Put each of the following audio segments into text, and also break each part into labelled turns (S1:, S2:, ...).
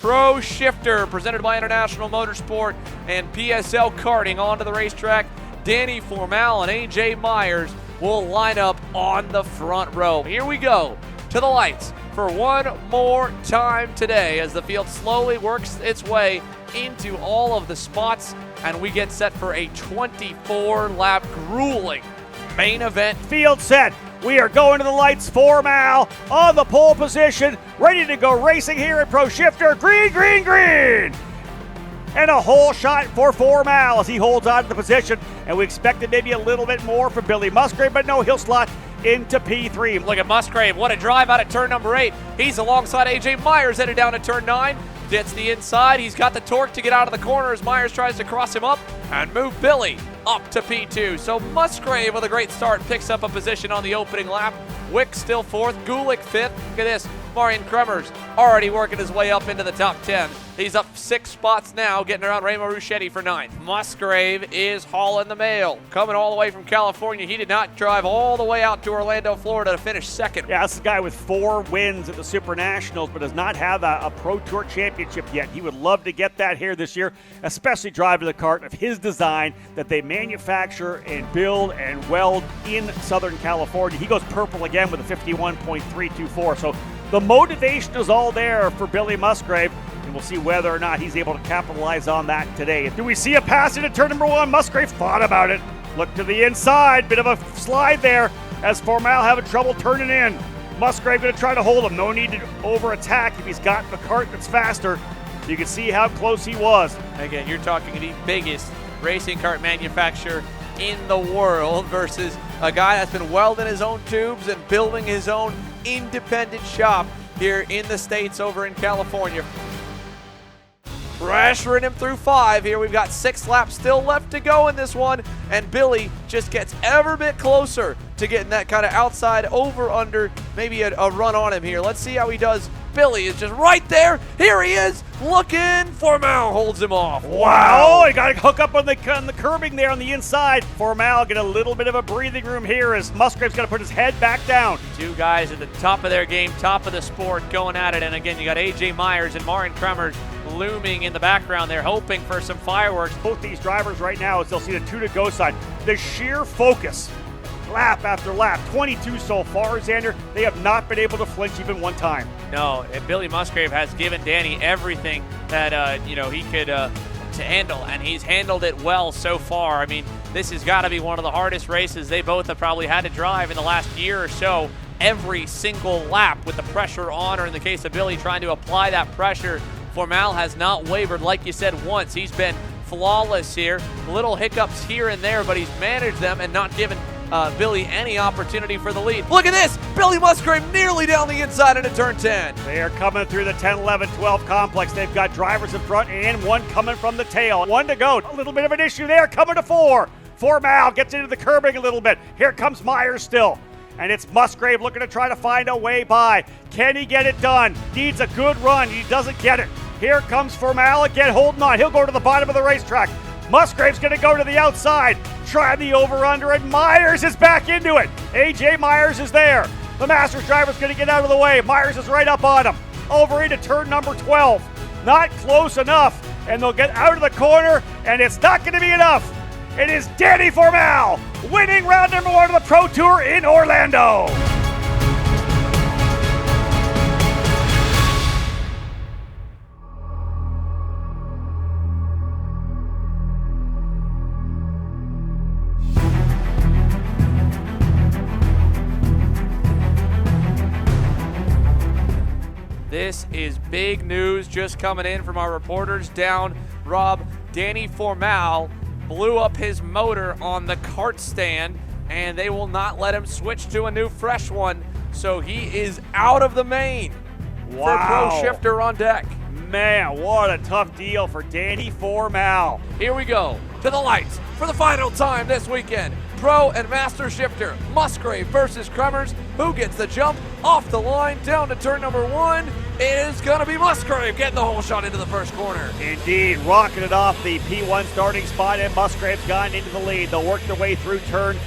S1: Pro Shifter, presented by International Motorsport and PSL Karting, onto the racetrack. Danny Formal and AJ Myers will line up on the front row. Here we go to the lights for one more time today as the field slowly works its way into all of the spots, and we get set for a 24-lap grueling main event.
S2: Field set. We are going to the lights. Formal on the pole position, ready to go racing here at Pro Shifter. Green, green, green. And a whole shot for Formal as he holds on to the position. And we expected maybe a little bit more from Billy Musgrave, but no, he'll slot into P3.
S1: Look at Musgrave. What a drive out of turn number 8. He's alongside AJ Myers headed down to turn 9. Gets the inside. He's got the torque to get out of the corner as Myers tries to cross him up and move Billy up to P2. So Musgrave with a great start picks up a position on the opening lap. Wick still 4th, Gulick 5th. Look at this. Marian Kremers already working his way up into the top 10. He's up 6 spots now, getting around Remo Ruschetti for 9th. Musgrave is hauling the mail. Coming all the way from California. He did not drive all the way out to Orlando, Florida to finish 2nd.
S2: Yeah, this is a guy with 4 wins at the Super Nationals, but does not have a Pro Tour championship yet. He would love to get that here this year, especially driving the kart of his design that they manufacture and build and weld in Southern California. He goes purple again with a 51.324. So the motivation is all there for Billy Musgrave, and we'll see whether or not he's able to capitalize on that today. Do we see a pass into turn number 1? Musgrave thought about it. Look to the inside. Bit of a slide there as Formal having trouble turning in. Musgrave going to try to hold him. No need to over-attack if he's got the kart that's faster. You can see how close he was.
S1: Again, you're talking the biggest racing kart manufacturer in the world versus a guy that's been welding his own tubes and building his own independent shop here in the States over in California. Pressuring him through 5 here. We've got 6 laps still left to go in this one, and Billy just gets ever bit closer to getting that kind of outside over under, maybe a run on him here. Let's see how he does. Billy is just right there. Here he is, looking. Formal holds him off.
S2: Wow, he got to hook up on the curbing there on the inside. Formal get a little bit of a breathing room here as Musgrave's got to put his head back down.
S1: 2 guys at the top of their game, top of the sport, going at it. And again, you got AJ Myers and Marian Kremers looming in the background there, hoping for some fireworks.
S2: Both these drivers right now, as they'll see the 2 to go sign, the sheer focus, lap after lap, 22 so far, Xander, they have not been able to flinch even one time.
S1: No, and Billy Musgrave has given Danny everything that he could to handle, and he's handled it well so far. I mean, this has got to be one of the hardest races they both have probably had to drive in the last year or so. Every single lap with the pressure on, or in the case of Billy, trying to apply that pressure. Formal has not wavered, like you said, once. He's been flawless here. Little hiccups here and there, but he's managed them and not given Billy any opportunity for the lead. Look at this! Billy Musgrave nearly down the inside into turn 10.
S2: They are coming through the 10, 11, 12 complex. They've got drivers in front and 1 coming from the tail. 1 to go. A little bit of an issue there. Coming to 4. Formal gets into the curbing a little bit. Here comes Myers still. And it's Musgrave looking to try to find a way by. Can he get it done? Needs a good run. He doesn't get it. Here comes Formal again, holding on. He'll go to the bottom of the racetrack. Musgrave's going to go to the outside. Try the over-under, and Myers is back into it. AJ Myers is there. The Masters driver's going to get out of the way. Myers is right up on him. Over into turn number 12. Not close enough, and they'll get out of the corner, and it's not going to be enough. It is Danny Formal winning round number 1 of the Pro Tour in Orlando.
S1: This is big news just coming in from our reporters down. Rob, Danny Formal blew up his motor on the kart stand, and they will not let him switch to a new fresh one. So he is out of the main.
S2: Wow.
S1: For Pro Shifter on deck.
S2: Man, what a tough deal for Danny Formal.
S1: Here we go to the lights for the final time this weekend. Pro and Master Shifter, Musgrave versus Kremers. Who gets the jump off the line down to turn number 1? It is going to be Musgrave getting the whole shot into the first corner.
S2: Indeed, rocking it off the P1 starting spot, and Musgrave's gone into the lead. They'll work their way through turn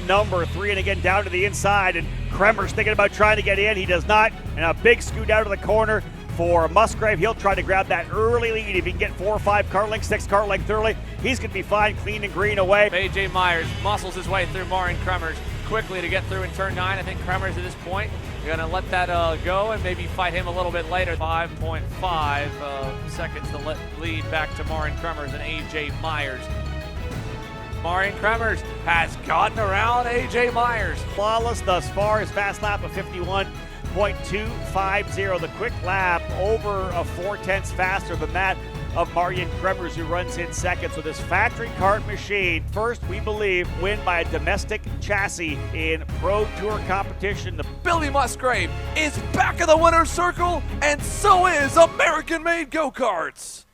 S2: number 3, and again down to the inside, and Kremers thinking about trying to get in. He does not, and a big scoot out of the corner for Musgrave. He'll try to grab that early lead. If he can get 4 or 5 kart lengths, 6 kart lengths early, he's going to be fine, clean and green away.
S1: AJ Myers muscles his way through Marin Kremers quickly to get through in turn 9. I think Kremers at this point, you're going to let that go and maybe fight him a little bit later. 5.5 seconds to lead back to Marin Kremers and AJ Myers. Marin Kremers has gotten around AJ Myers.
S2: Flawless thus far. His fast lap of 51.250. The quick lap over a 4/10 faster than that of Marian Kremers, who runs in second. So this factory kart machine, first we believe, win by a domestic chassis in Pro Tour competition. The
S1: Billy Musgrave is back in the winner's circle, and so is American-made go-karts.